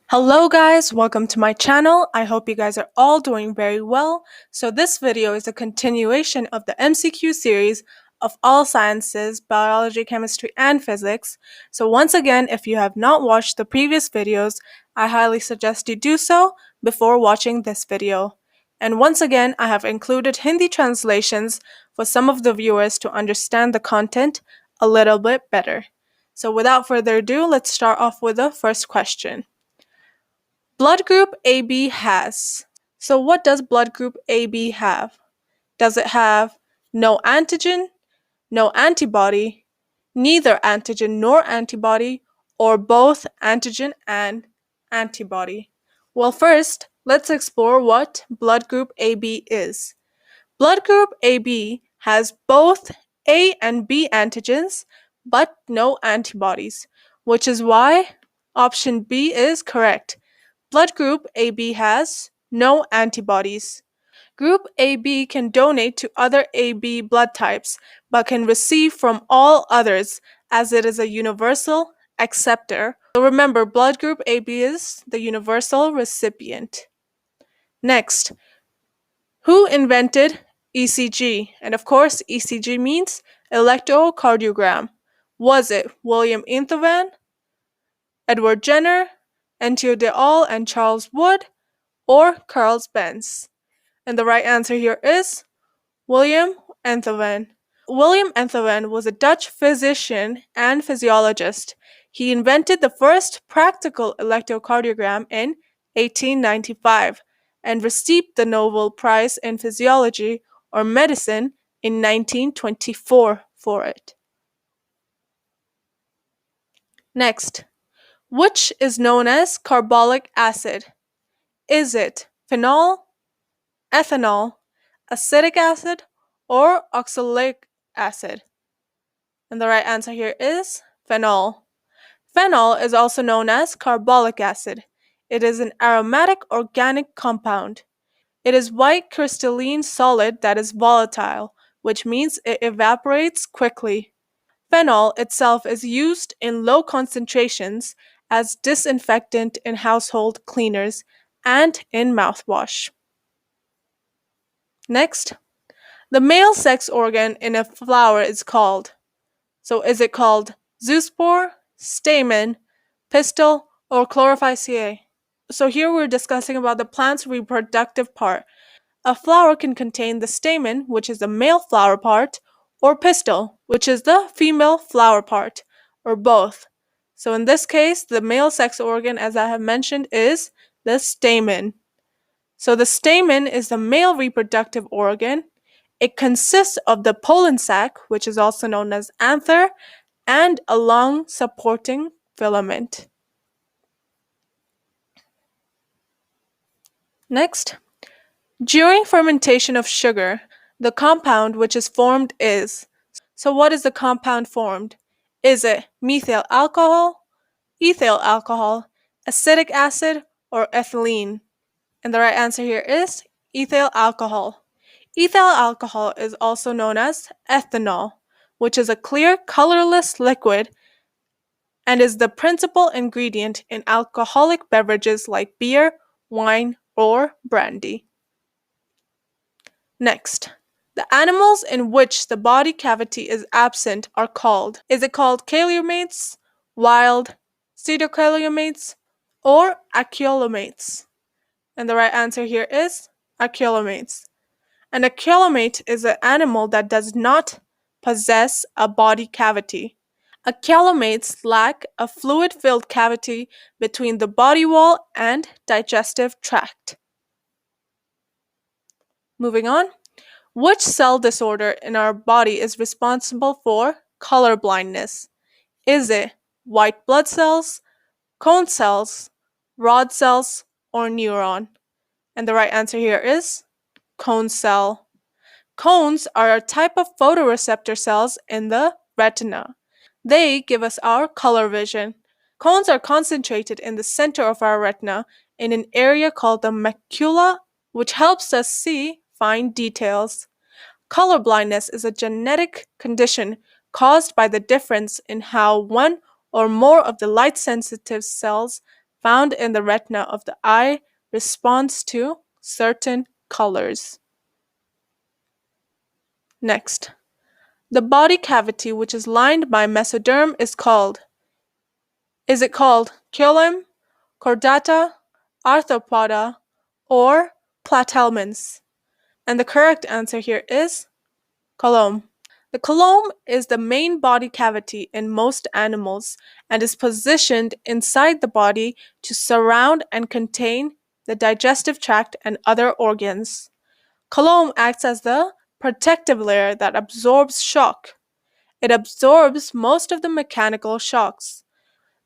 Hello guys, welcome to my channel. I hope you guys are all doing very well. So this video is a continuation of the MCQ series of all sciences, biology, chemistry, and physics. So once again, if you have not watched the previous videos, I highly suggest you do so before watching this video. And once again, I have included Hindi translations for some of the viewers to understand the content a little bit better. So without further ado, let's start off with the first question. Blood group AB has. So what does blood group AB have? Does it have no antigen, no antibody, neither antigen nor antibody, or both antigen and antibody? Well, first, let's explore what blood group AB is. Blood group AB has both A and B antigens, but no antibodies, which is why option B is correct. Blood group AB has no antibodies. Group AB can donate to other AB blood types, but can receive from all others as it is a universal acceptor. So remember, blood group AB is the universal recipient. Next, who invented ECG? And of course, ECG means electrocardiogram. Was it William Einthoven, Edward Jenner, Antio de All and Charles Wood, or Carl Benz? And the right answer here is William Einthoven. William Einthoven was a Dutch physician and physiologist. He invented the first practical electrocardiogram in 1895 and received the Nobel Prize in Physiology or Medicine in 1924 for it. Next, which is known as carbolic acid? Is it phenol, ethanol, acetic acid, or oxalic acid? And the right answer here is phenol. Phenol is also known as carbolic acid. It is an aromatic organic compound. It is white crystalline solid that is volatile, which means it evaporates quickly. Phenol itself is used in low concentrations as disinfectant in household cleaners and in mouthwash. Next, the male sex organ in a flower is called. So is it called zoospore, stamen, pistil, or chlorophyceae? So here we're discussing about the plant's reproductive part. A flower can contain the stamen, which is the male flower part, or pistil, which is the female flower part, or both. So in this case, the male sex organ, as I have mentioned, is the stamen. So the stamen is the male reproductive organ. It consists of the pollen sac, which is also known as anther, and a long supporting filament. Next, during fermentation of sugar, the compound which is formed is. So what is the compound formed? Is it methyl alcohol, ethyl alcohol, acetic acid, or ethylene? And the right answer here is ethyl alcohol. Ethyl alcohol is also known as ethanol, which is a clear, colorless liquid and is the principal ingredient in alcoholic beverages like beer, wine, or brandy. Next, the animals in which the body cavity is absent are called. Is it called caliomates, wild, pseudocaliomates, or achiolomates? And the right answer here is achiolomates. An achiolomate is an animal that does not possess a body cavity. Achiolomates lack a fluid-filled cavity between the body wall and digestive tract. Moving on, which cell disorder in our body is responsible for color blindness? Is it white blood cells, cone cells, rod cells, or neuron? And the right answer here is cone cell. Cones are a type of photoreceptor cells in the retina. They give us our color vision. Cones are concentrated in the center of our retina in an area called the macula, which helps us see fine details. Color blindness is a genetic condition caused by the difference in how one or more of the light-sensitive cells found in the retina of the eye responds to certain colors. Next, the body cavity which is lined by mesoderm is called culum, chordata, arthropoda, or platelmens? And the correct answer here is column. The column is the main body cavity in most animals and is positioned inside the body to surround and contain the digestive tract and other organs. Column acts as the protective layer that absorbs shock. It absorbs most of the mechanical shocks.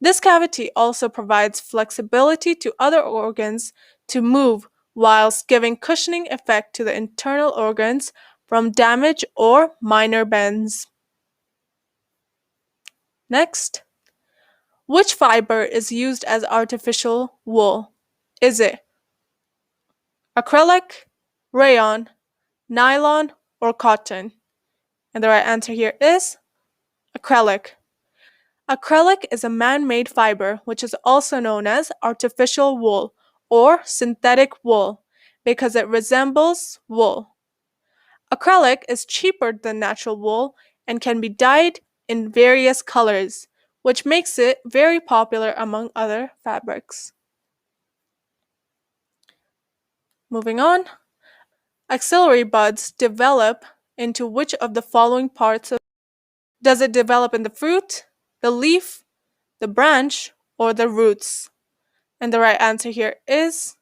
This cavity also provides flexibility to other organs to move whilst giving cushioning effect to the internal organs from damage or minor bends. Next, which fiber is used as artificial wool? Is it acrylic, rayon, nylon, or cotton? And the right answer here is acrylic. Acrylic is a man-made fiber which is also known as artificial wool or synthetic wool because it resembles wool. Acrylic is cheaper than natural wool and can be dyed in various colors, which makes it very popular among other fabrics. Moving on, axillary buds develop into which of the following parts? Does it develop in the fruit, the leaf, the branch, or the roots? And the right answer here is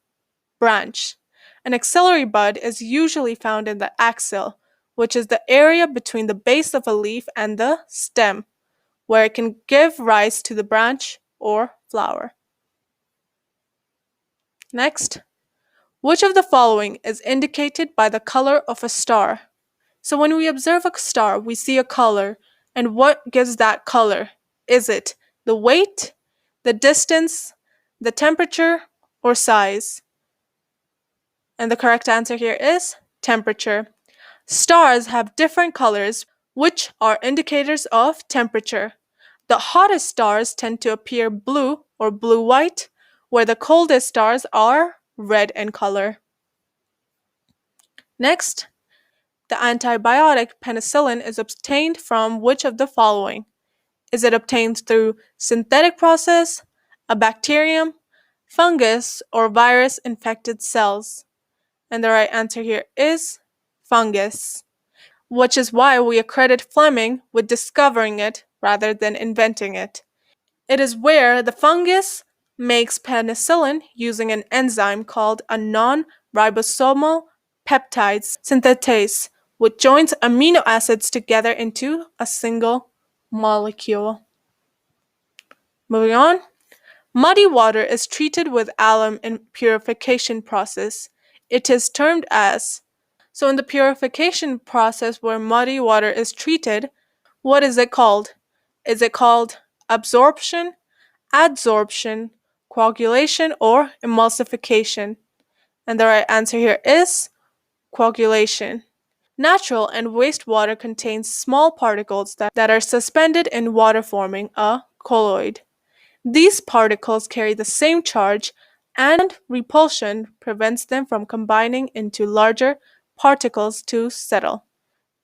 branch. An axillary bud is usually found in the axil, which is the area between the base of a leaf and the stem, where it can give rise to the branch or flower. Next, which of the following is indicated by the color of a star? So when we observe a star, we see a color, and what gives that color? Is it the weight, the distance, the temperature, or size? And the correct answer here is temperature. Stars have different colors, which are indicators of temperature. The hottest stars tend to appear blue or blue-white, where the coldest stars are red in color. Next, the antibiotic penicillin is obtained from which of the following? Is it obtained through synthetic process, a bacterium, fungus, or virus-infected cells? And the right answer here is fungus, which is why we accredit Fleming with discovering it rather than inventing it. It is where the fungus makes penicillin using an enzyme called a non-ribosomal peptide synthetase, which joins amino acids together into a single molecule. Moving on, muddy water is treated with alum in purification process. It is termed as. So in the purification process where muddy water is treated, what is it called? Is it called absorption, adsorption, coagulation, or emulsification? And the right answer here is coagulation. Natural and wastewater contains small particles that are suspended in water forming a colloid. These particles carry the same charge and repulsion prevents them from combining into larger particles to settle.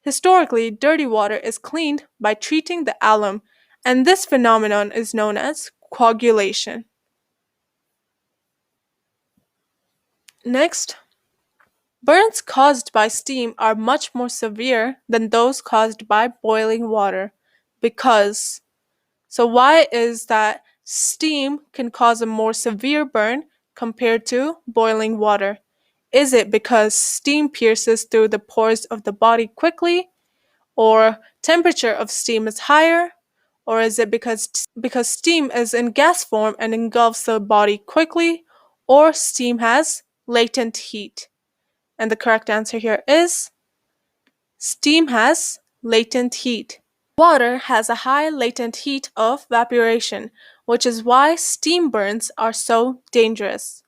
Historically, dirty water is cleaned by treating the alum, and this phenomenon is known as coagulation. Next, burns caused by steam are much more severe than those caused by boiling water because. So why is that steam can cause a more severe burn compared to boiling water? Is it because steam pierces through the pores of the body quickly, or temperature of steam is higher, or is it because steam is in gas form and engulfs the body quickly, or steam has latent heat? And the correct answer here is steam has latent heat. Water has a high latent heat of evaporation, which is why steam burns are so dangerous.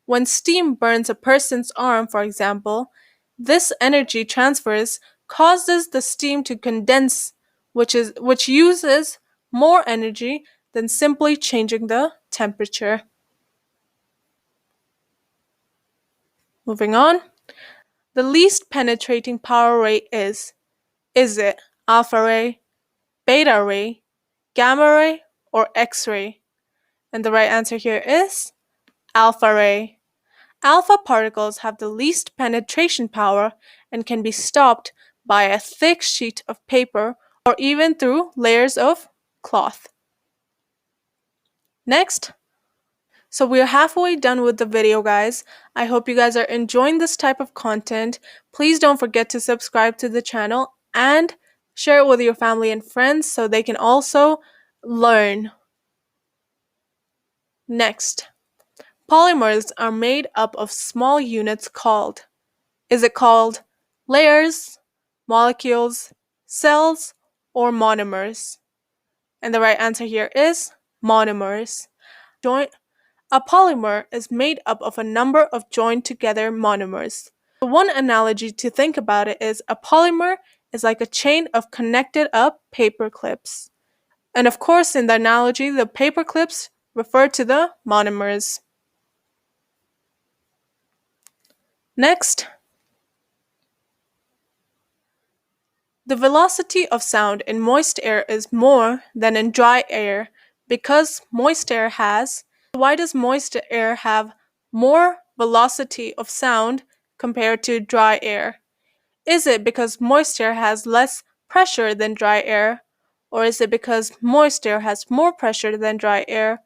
When steam burns a person's arm, for example, this energy transfers causes the steam to condense, which uses more energy than simply changing the temperature. Moving on. The least penetrating power ray is it alpha ray, beta ray, gamma ray, or X-ray? And the right answer here is alpha ray. Alpha particles have the least penetration power and can be stopped by a thick sheet of paper or even through layers of cloth. Next. So we're halfway done with the video, guys. I hope you guys are enjoying this type of content. Please don't forget to subscribe to the channel and share it with your family and friends so they can also learn. Next, polymers are made up of small units called. Is it called layers, molecules, cells, or monomers? And the right answer here is monomers. A polymer is made up of a number of joined together monomers. One analogy to think about it is a polymer is like a chain of connected up paper clips. And of course, in the analogy, the paper clips refer to the monomers. Next, the velocity of sound in moist air is more than in dry air because moist air has. Why does moist air have more velocity of sound compared to dry air? Is it because moist air has less pressure than dry air? Or is it because moist air has more pressure than dry air?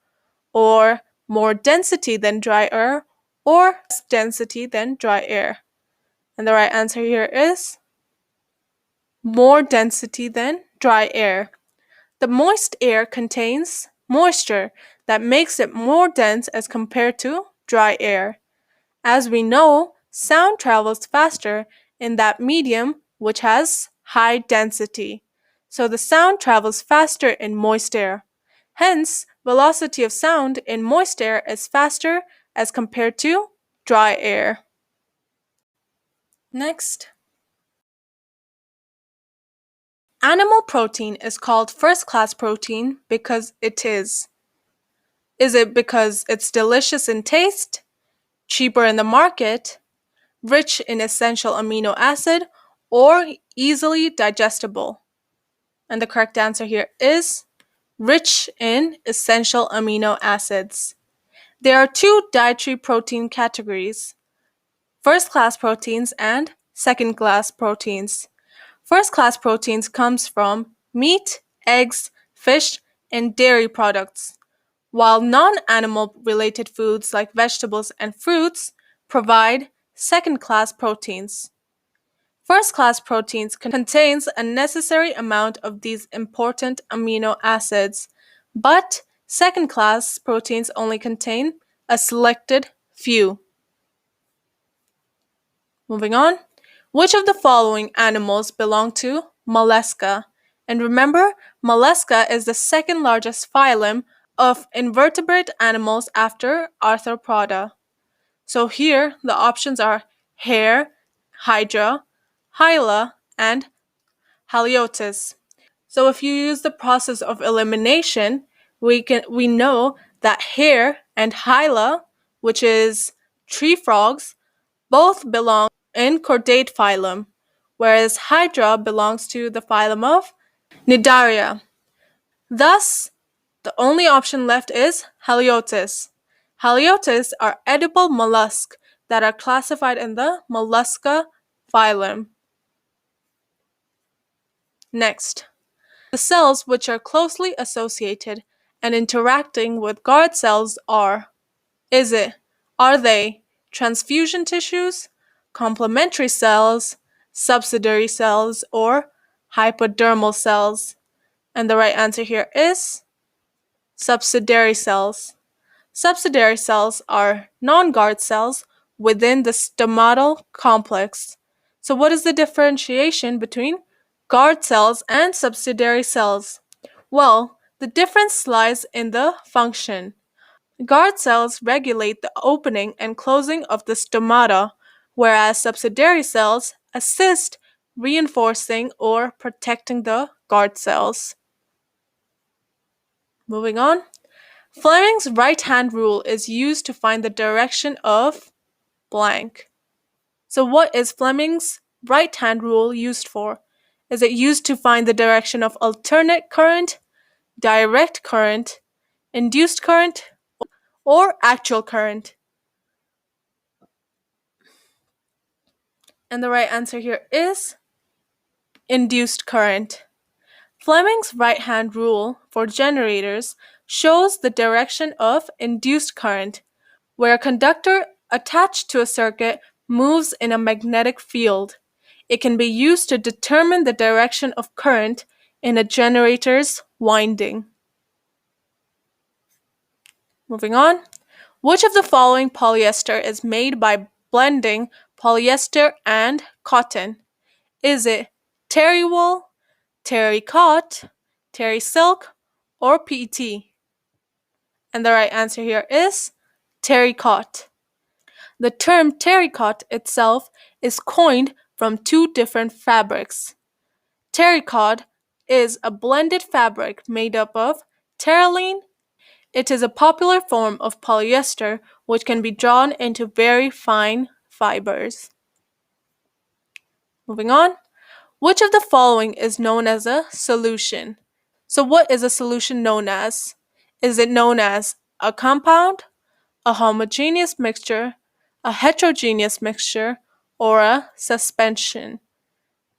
Or more density than dry air? Or less density than dry air? And the right answer here is more density than dry air. The moist air contains moisture that makes it more dense as compared to dry air. As we know, sound travels faster in that medium which has high density. So the sound travels faster in moist air. Hence, velocity of sound in moist air is faster as compared to dry air. Next. Animal protein is called first-class protein because it is. Is it because it's delicious in taste, cheaper in the market, rich in essential amino acid, or easily digestible? And the correct answer here is rich in essential amino acids. There are two dietary protein categories: first-class proteins and second-class proteins. First-class proteins comes from meat, eggs, fish, and dairy products, while non-animal related foods like vegetables and fruits provide second-class proteins. First-class proteins contains a necessary amount of these important amino acids, but second-class proteins only contain a selected few. Moving on. Which of the following animals belong to Mollusca? And remember, Mollusca is the second largest phylum of invertebrate animals after Arthropoda. So here the options are hare, hydra, hyla, and haliotis. So if you use the process of elimination, we know that hare and hyla, which is tree frogs, both belong in chordate phylum, whereas hydra belongs to the phylum of Cnidaria. Thus, the only option left is haliotis. Haliotis are edible mollusks that are classified in the Mollusca phylum. Next, the cells which are closely associated and interacting with guard cells are they transfusion tissues, complementary cells, subsidiary cells, or hypodermal cells? And the right answer here is subsidiary cells. Subsidiary cells are non-guard cells within the stomatal complex. So what is the differentiation between guard cells and subsidiary cells? Well, the difference lies in the function. Guard cells regulate the opening and closing of the stomata, whereas subsidiary cells assist reinforcing or protecting the guard cells. Moving on. Fleming's right-hand rule is used to find the direction of blank. So what is Fleming's right-hand rule used for? Is it used to find the direction of alternate current, direct current, induced current, or actual current? And the right answer here is induced current. Fleming's right-hand rule for generators shows the direction of induced current, where a conductor attached to a circuit moves in a magnetic field. It can be used to determine the direction of current in a generator's winding. Moving on. Which of the following polyester is made by blending polyester and cotton? Is it terry wool, terry cot, terry silk, or PET? And the right answer here is terry cot. The term terracotta itself is coined from two different fabrics. Terracotta is a blended fabric made up of terylene. It is a popular form of polyester which can be drawn into very fine fibers. Moving on. Which of the following is known as a solution? So what is a solution known as? Is it known as a compound, a homogeneous mixture, a heterogeneous mixture, or a suspension?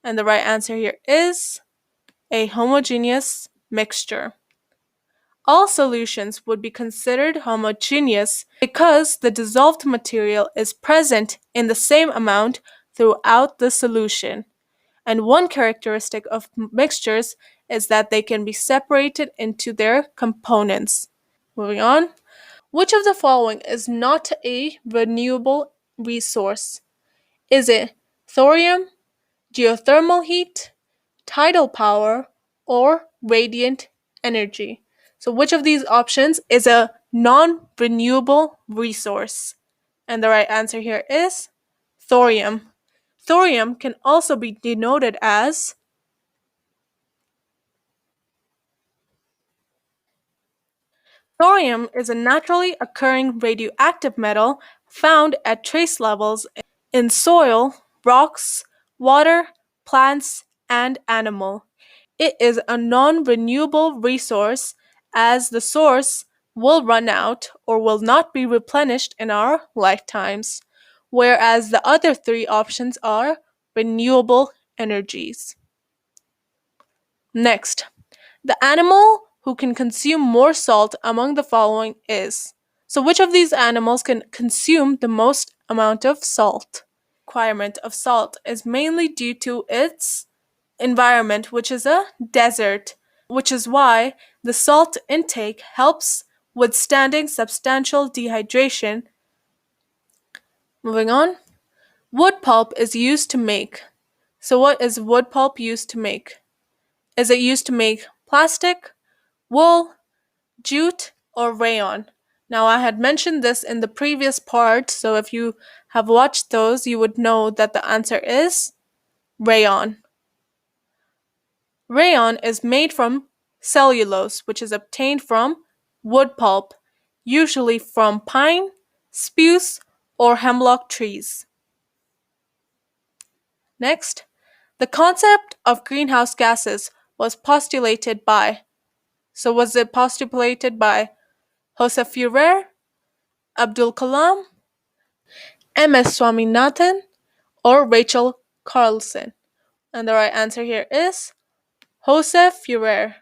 And the right answer here is a homogeneous mixture. All solutions would be considered homogeneous because the dissolved material is present in the same amount throughout the solution. And one characteristic of mixtures is that they can be separated into their components. Moving on. Which of the following is not a renewable resource? Is it thorium, geothermal heat, tidal power, or radiant energy? So which of these options is a non-renewable resource? And the right answer here is thorium. Thorium can also be denoted as thorium is a naturally occurring radioactive metal found at trace levels in soil, rocks, water, plants, and animal. It is a non-renewable resource as the source will run out or will not be replenished in our lifetimes, whereas the other three options are renewable energies. Next, the animal who can consume more salt among the following is. So which of these animals can consume the most amount of salt? Requirement of salt is mainly due to its environment, which is a desert, which is why the salt intake helps withstanding substantial dehydration. Moving on. Wood pulp is used to make. So what is wood pulp used to make? Is it used to make plastic, wool, jute, or rayon? Now I had mentioned this in the previous part, so if you have watched those, you would know that the answer is rayon. Rayon is made from cellulose, which is obtained from wood pulp, usually from pine, spruce, or hemlock trees. Next, the concept of greenhouse gases was postulated by. So was it postulated by Joseph Fourier, Abdul Kalam, M.S. Swaminathan, or Rachel Carlson? And the right answer here is Joseph Fourier.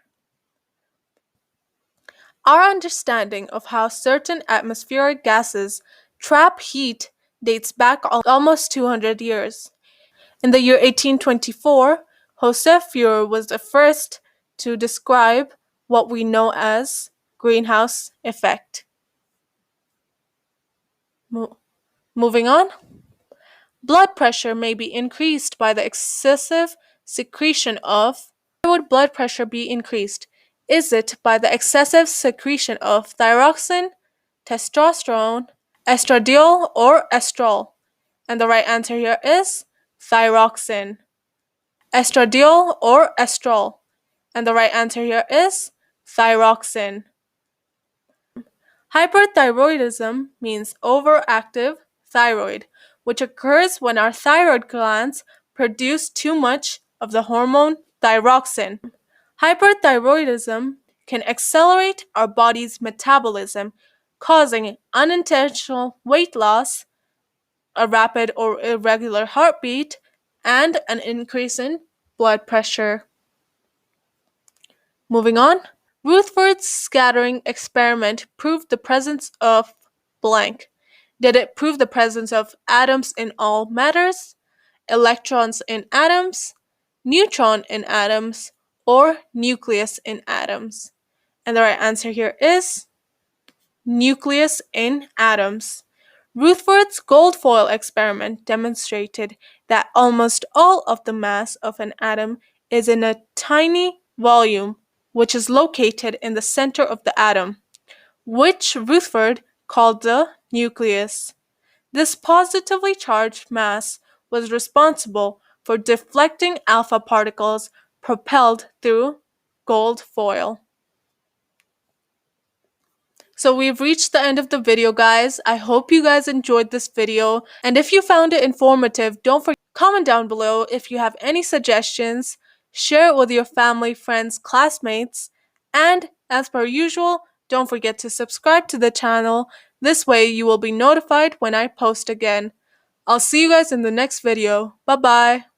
Our understanding of how certain atmospheric gases trap heat dates back almost 200 years. In the year 1824, Joseph Fourier was the first to describe what we know as greenhouse effect. Moving on. Blood pressure may be increased by the excessive secretion of. Why would blood pressure be increased? Is it by the excessive secretion of thyroxine, testosterone, estradiol, or estrol? And the right answer here is thyroxine. Estradiol or estrol? And the right answer here is thyroxine. Hyperthyroidism means overactive thyroid, which occurs when our thyroid glands produce too much of the hormone thyroxine. Hyperthyroidism can accelerate our body's metabolism, causing unintentional weight loss, a rapid or irregular heartbeat, and an increase in blood pressure. Moving on, Rutherford's scattering experiment proved the presence of blank. Did it prove the presence of atoms in all matters, electrons in atoms, neutron in atoms, or nucleus in atoms? And the right answer here is nucleus in atoms. Rutherford's gold foil experiment demonstrated that almost all of the mass of an atom is in a tiny volume, which is located in the center of the atom, which Rutherford called the nucleus. This positively charged mass was responsible for deflecting alpha particles propelled through gold foil. So we've reached the end of the video, guys. I hope you guys enjoyed this video. And if you found it informative, don't forget to comment down below if you have any suggestions. Share it with your family, friends, classmates. And as per usual, don't forget to subscribe to the channel. This way you will be notified when I post again. I'll see you guys in the next video. Bye-bye.